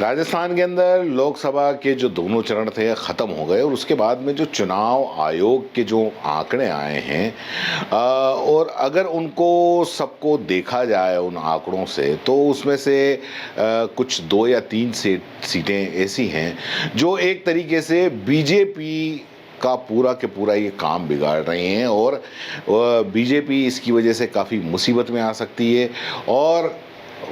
राजस्थान के अंदर लोकसभा के जो दोनों चरण थे ख़त्म हो गए और उसके बाद में जो चुनाव आयोग के जो आंकड़े आए हैं और अगर उनको सबको देखा जाए उन आंकड़ों से तो उसमें से कुछ 2 या 3 सीटें ऐसी हैं जो एक तरीके से बीजेपी का पूरा के पूरा ये काम बिगाड़ रही हैं और बीजेपी इसकी वजह से काफ़ी मुसीबत में आ सकती है और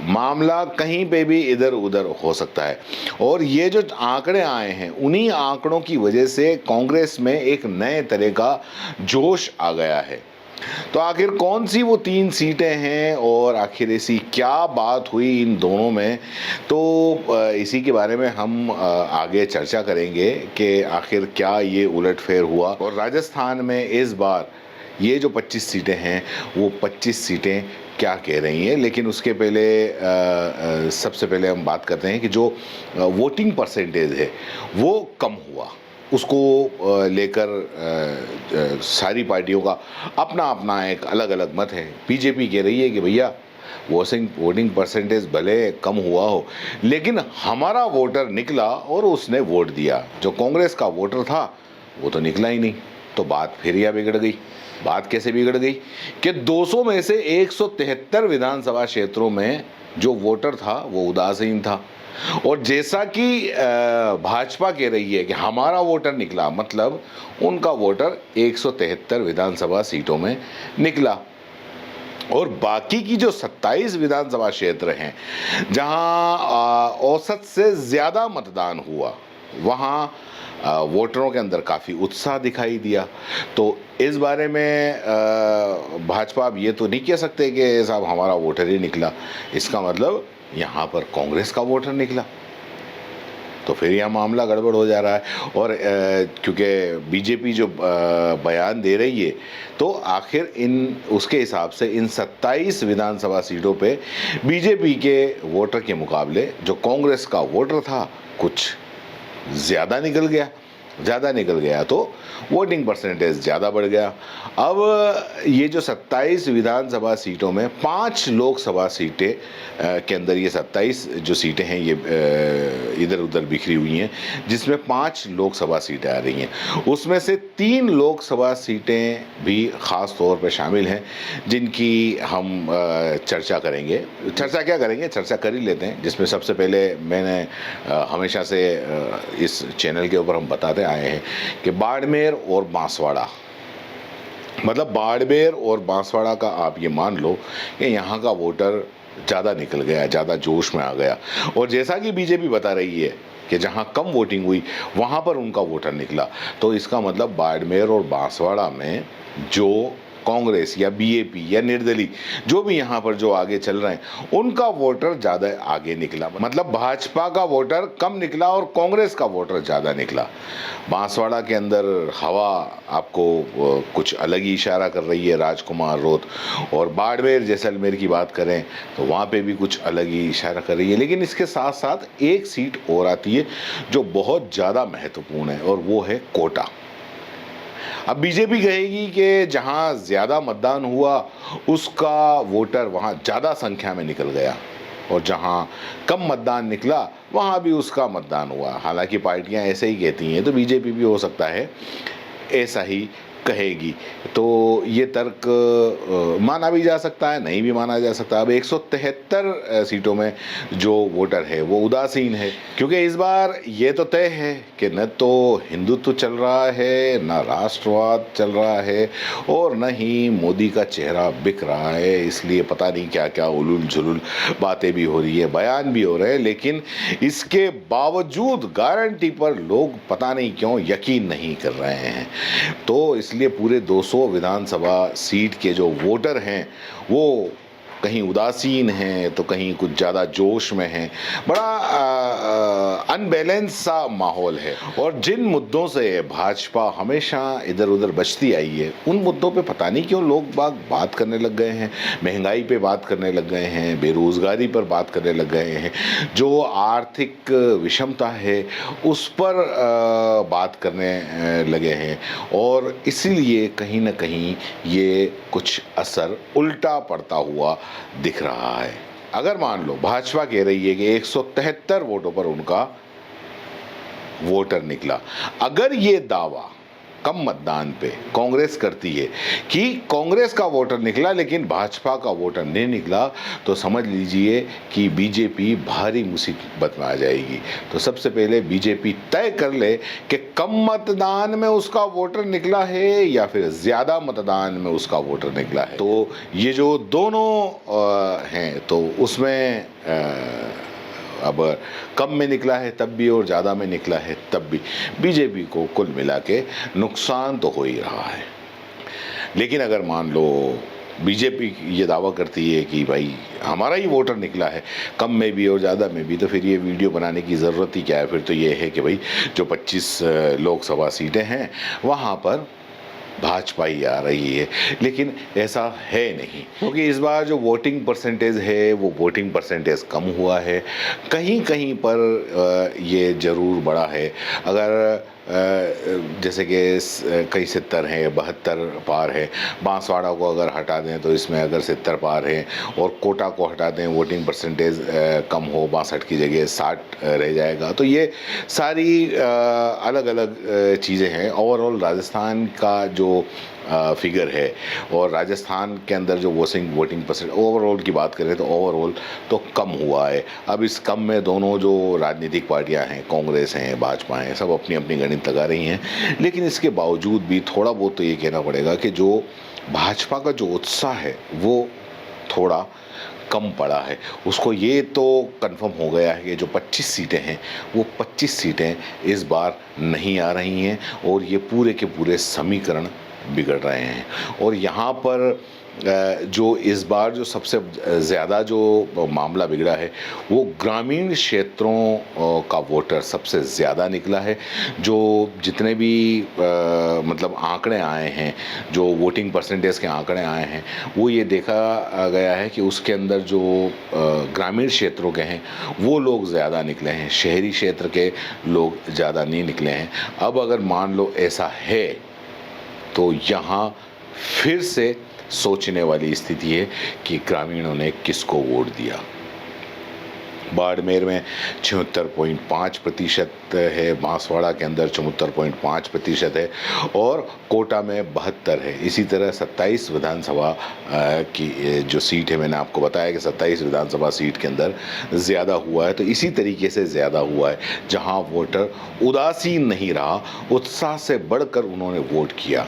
मामला कहीं पे भी इधर उधर हो सकता है। और ये जो आंकड़े आए हैं उन्हीं आंकड़ों की वजह से कांग्रेस में एक नए तरह का जोश आ गया है। तो आखिर कौन सी वो 3 सीटें हैं और आखिर ऐसी क्या बात हुई इन दोनों में, तो इसी के बारे में हम आगे चर्चा करेंगे कि आखिर क्या ये उलटफेर हुआ और राजस्थान में इस बार ये जो 25 सीटें हैं वो 25 सीटें क्या कह रही हैं। लेकिन उसके पहले सबसे पहले हम बात करते हैं कि जो वोटिंग परसेंटेज है वो कम हुआ, उसको लेकर सारी पार्टियों का अपना अपना एक अलग अलग मत है। बीजेपी कह रही है कि भैया वोटिंग परसेंटेज भले कम हुआ हो लेकिन हमारा वोटर निकला और उसने वोट दिया। जो कांग्रेस का वोटर था वो तो निकला ही नहीं। तो बात फिर यह बिगड़ गई। बात कैसे बिगड़ गई कि 200 में से 173 विधानसभा क्षेत्रों में जो वोटर था वो उदासीन था और जैसा कि भाजपा कह रही है कि हमारा वोटर निकला, मतलब उनका वोटर 173 विधानसभा सीटों में निकला और बाकी की जो 27 विधानसभा क्षेत्र हैं जहां औसत से ज़्यादा मतदान हुआ वहां वोटरों के अंदर काफ़ी उत्साह दिखाई दिया। तो इस बारे में भाजपा अब ये तो नहीं कह सकते कि साहब हमारा वोटर ही निकला, इसका मतलब यहाँ पर कांग्रेस का वोटर निकला। तो फिर यह मामला गड़बड़ हो जा रहा है और क्योंकि बीजेपी जो बयान दे रही है तो आखिर उसके हिसाब से इन 27 विधानसभा सीटों पे बीजेपी के वोटर के मुकाबले जो कांग्रेस का वोटर था कुछ ज़्यादा निकल गया तो वोटिंग परसेंटेज ज़्यादा बढ़ गया। अब ये जो 27 विधानसभा सीटों में 5 लोकसभा सीटें के अंदर ये 27 जो सीटें हैं ये इधर उधर बिखरी हुई हैं जिसमें 5 लोकसभा सीटें आ रही हैं। उसमें से 3 लोकसभा सीटें भी ख़ास तौर पर शामिल हैं जिनकी हम चर्चा करेंगे। चर्चा कर ही लेते हैं। जिसमें सबसे पहले मैंने हमेशा से इस चैनल के ऊपर हम बताते आए हैं कि बाड़मेर और बांसवाड़ा, मतलब बाड़मेर और बांसवाड़ा का आप ये मान लो कि यहाँ का वोटर ज़्यादा निकल गया, ज़्यादा जोश में आ गया। और जैसा कि बीजेपी बता रही है कि जहाँ कम वोटिंग हुई वहाँ पर उनका वोटर निकला, तो इसका मतलब बाड़मेर और बांसवाड़ा में जो कांग्रेस या बीएपी या निर्दलीय जो भी यहाँ पर जो आगे चल रहे हैं उनका वोटर ज़्यादा आगे निकला, मतलब भाजपा का वोटर कम निकला और कांग्रेस का वोटर ज़्यादा निकला। बांसवाड़ा के अंदर हवा आपको कुछ अलग ही इशारा कर रही है, राजकुमार रोत। और बाड़मेर जैसलमेर की बात करें तो वहाँ पे भी कुछ अलग ही इशारा कर रही है। लेकिन इसके साथ साथ एक सीट और आती है जो बहुत ज़्यादा महत्वपूर्ण है और वो है कोटा। अब बीजेपी कहेगी कि जहां ज़्यादा मतदान हुआ उसका वोटर वहां ज़्यादा संख्या में निकल गया और जहां कम मतदान निकला वहां भी उसका मतदान हुआ। हालांकि पार्टियां ऐसे ही कहती हैं तो बीजेपी भी हो सकता है ऐसा ही कहेगी। तो ये तर्क माना भी जा सकता है, नहीं भी माना जा सकता। अब 173 सीटों में जो वोटर है वो उदासीन है क्योंकि इस बार ये तो तय है कि न तो हिंदुत्व चल रहा है, न राष्ट्रवाद चल रहा है और न ही मोदी का चेहरा बिक रहा है। इसलिए पता नहीं क्या क्या उलूल जुलूल बातें भी हो रही है, बयान भी हो रहे हैं, लेकिन इसके बावजूद गारंटी पर लोग पता नहीं क्यों यकीन नहीं कर रहे हैं। तो इसलिए पूरे 200 विधानसभा सीट के जो वोटर हैं वो कहीं उदासीन हैं तो कहीं कुछ ज़्यादा जोश में हैं। बड़ा अनबैलेंस सा माहौल है और जिन मुद्दों से भाजपा हमेशा इधर उधर बचती आई है उन मुद्दों पे पता नहीं क्यों लोग बात करने लग गए हैं। महंगाई पे बात करने लग गए हैं, बेरोज़गारी पर बात करने लग गए हैं, जो आर्थिक विषमता है उस पर बात करने लगे हैं और इसीलिए कहीं ना कहीं ये कुछ असर उल्टा पड़ता हुआ दिख रहा है। अगर मान लो भाजपा कह रही है कि 173 वोटों पर उनका वोटर निकला, अगर ये दावा कम मतदान पे कांग्रेस करती है कि कांग्रेस का वोटर निकला लेकिन भाजपा का वोटर नहीं निकला, तो समझ लीजिए कि बीजेपी भारी मुसीबत में आ जाएगी। तो सबसे पहले बीजेपी तय कर ले कि कम मतदान में उसका वोटर निकला है या फिर ज़्यादा मतदान में उसका वोटर निकला है। तो ये जो दोनों हैं तो उसमें अब कम में निकला है तब भी और ज़्यादा में निकला है तब भी बीजेपी को कुल मिला के नुकसान तो हो ही रहा है। लेकिन अगर मान लो बीजेपी ये दावा करती है कि भाई हमारा ही वोटर निकला है कम में भी और ज़्यादा में भी, तो फिर ये वीडियो बनाने की ज़रूरत ही क्या है। फिर तो ये है कि भाई जो 25 लोकसभा सीटें हैं वहाँ पर भाजपा ही आ रही है, लेकिन ऐसा है नहीं, क्योंकि इस बार जो वोटिंग परसेंटेज है वो वोटिंग परसेंटेज कम हुआ है। कहीं कहीं पर ये ज़रूर बढ़ा है। अगर जैसे कि कई 70 हैं, 72 पार है, बांसवाड़ा को अगर हटा दें तो इसमें अगर 70 पार है, और कोटा को हटा दें वोटिंग परसेंटेज कम हो 62 की जगह 60 रह जाएगा। तो ये सारी अलग अलग चीज़ें हैं। ओवरऑल राजस्थान का जो फिगर है और राजस्थान के अंदर जो वोटिंग परसेंट ओवरऑल की बात करें तो ओवरऑल तो कम हुआ है। अब इस कम में दोनों जो राजनीतिक पार्टियां हैं, कांग्रेस हैं, भाजपा हैं, सब अपनी अपनी गणित लगा रही हैं। लेकिन इसके बावजूद भी थोड़ा बहुत तो ये कहना पड़ेगा कि जो भाजपा का जो उत्साह है वो थोड़ा कम पड़ा है। उसको ये तो कंफर्म हो गया है कि जो 25 सीटें हैं वो 25 सीटें इस बार नहीं आ रही हैं, और ये पूरे के पूरे समीकरण बिगड़ रहे हैं। और यहाँ पर जो इस बार जो सबसे ज़्यादा जो मामला बिगड़ा है वो ग्रामीण क्षेत्रों का वोटर सबसे ज़्यादा निकला है। जो जितने भी मतलब आंकड़े आए हैं, जो वोटिंग परसेंटेज के आंकड़े आए हैं, वो ये देखा गया है कि उसके अंदर जो ग्रामीण क्षेत्रों के हैं वो लोग ज़्यादा निकले हैं, शहरी क्षेत्र के लोग ज़्यादा नहीं निकले हैं। अब अगर मान लो ऐसा है तो यहाँ फिर से सोचने वाली स्थिति है कि ग्रामीणों ने किसको वोट दिया। बाड़मेर में 76.5% है, बांसवाड़ा के अंदर 74.5% है, और कोटा में 72 है। इसी तरह 27 विधानसभा की जो सीट है, मैंने आपको बताया कि 27 विधानसभा सीट के अंदर ज़्यादा हुआ है। तो इसी तरीके से ज़्यादा हुआ है जहां वोटर उदासीन नहीं रहा, उत्साह से बढ़कर उन्होंने वोट किया।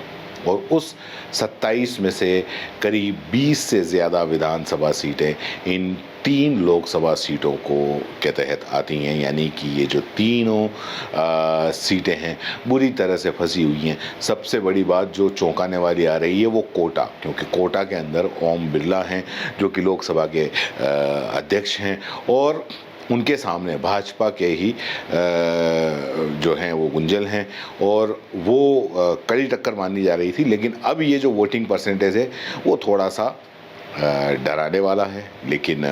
और उस 27 में से करीब 20 से ज़्यादा विधानसभा सीटें इन 3 लोकसभा सीटों के तहत आती हैं। यानी कि ये जो तीनों सीटें हैं बुरी तरह से फंसी हुई हैं। सबसे बड़ी बात जो चौंकाने वाली आ रही है वो कोटा, क्योंकि कोटा के अंदर ओम बिरला हैं जो कि लोकसभा के अध्यक्ष हैं, और उनके सामने भाजपा के ही जो हैं वो गुंजल हैं, और वो कड़ी टक्कर मानी जा रही थी। लेकिन अब ये जो वोटिंग परसेंटेज है वो थोड़ा सा डराने वाला है। लेकिन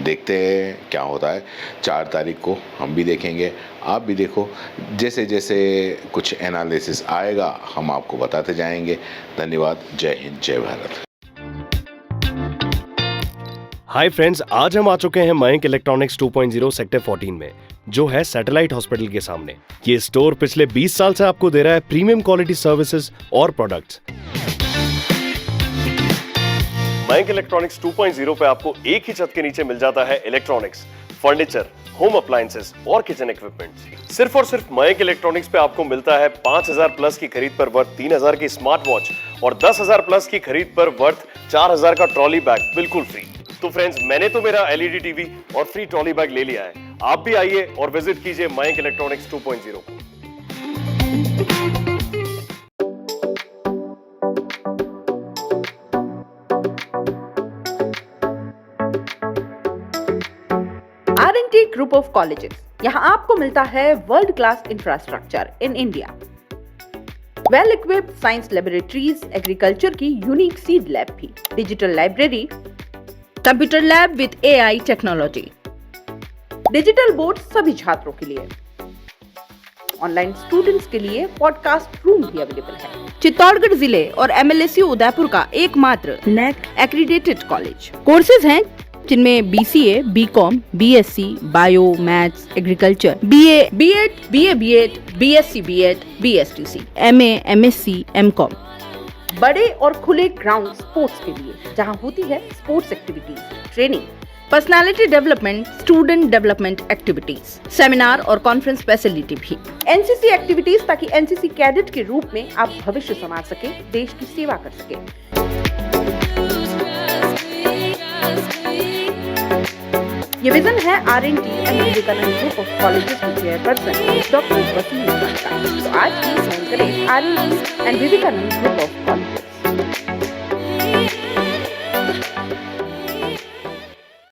देखते हैं क्या होता है। 4 तारीख को हम भी देखेंगे, आप भी देखो। जैसे जैसे कुछ एनालिसिस आएगा हम आपको बताते जाएंगे। धन्यवाद। जय हिंद, जय भारत। हाय फ्रेंड्स, आज हम आ चुके हैं मयंक इलेक्ट्रॉनिक्स 2.0 सेक्टर 14 में, जो है सैटेलाइट हॉस्पिटल के सामने। ये स्टोर पिछले 20 साल से आपको दे रहा है प्रीमियम क्वालिटी सर्विसेज और प्रोडक्ट्स। मयंक इलेक्ट्रॉनिक्स 2.0 पे आपको एक ही छत के नीचे मिल जाता है इलेक्ट्रॉनिक्स, फर्नीचर, होम अप्लायंसेस और किचन इक्विपमेंट। सिर्फ और सिर्फ मयंक इलेक्ट्रॉनिक्स पे आपको मिलता है 5000 प्लस की खरीद पर वर्थ 3000 की स्मार्ट वॉच और 10000 प्लस की खरीद पर वर्थ 4000 का ट्रॉली बैग बिल्कुल फ्री। तो फ्रेंड्स, मैंने तो मेरा एलईडी टीवी और फ्री ट्रॉली बैग ले लिया है। आप भी आइए और विजिट कीजिए मयंक इलेक्ट्रॉनिक्स 2.0 को। R&T ग्रुप ऑफ कॉलेजेस, यहाँ आपको मिलता है world class infrastructure in India, well equipped science laboratories, agriculture की यूनिक सीड लैब भी, digital library, computer lab with AI technology, digital board सभी छात्रों के लिए, ऑनलाइन स्टूडेंट्स के लिए पॉडकास्ट रूम भी अवेलेबल है। चित्तौड़गढ़ जिले और MLSU उदयपुर का एकमात्र NAC एक्रीडेटेड कॉलेज। कोर्सेज हैं जिनमें BCA, BCom, BSc, bio, maths, agriculture, BA, B.Ed, BA, B.Ed, BSc, B.Ed, BSTC, MA, MSc, MCom। बड़े और खुले ग्राउंड स्पोर्ट्स के लिए जहां होती है sports activities, training, personality development, student development activities, seminar और कॉन्फ्रेंस फैसिलिटी भी, एनसीसी एक्टिविटीज, ताकि एनसीसी कैडेट के रूप में आप भविष्य संवार सके, देश की सेवा कर सके। ये विजन है R&T and Vivekananda group of colleges के चेयरपर्सन डॉक्टर वसीम खान का। तो आज ही ज्वाइन करें R&T and Vivekananda group of college.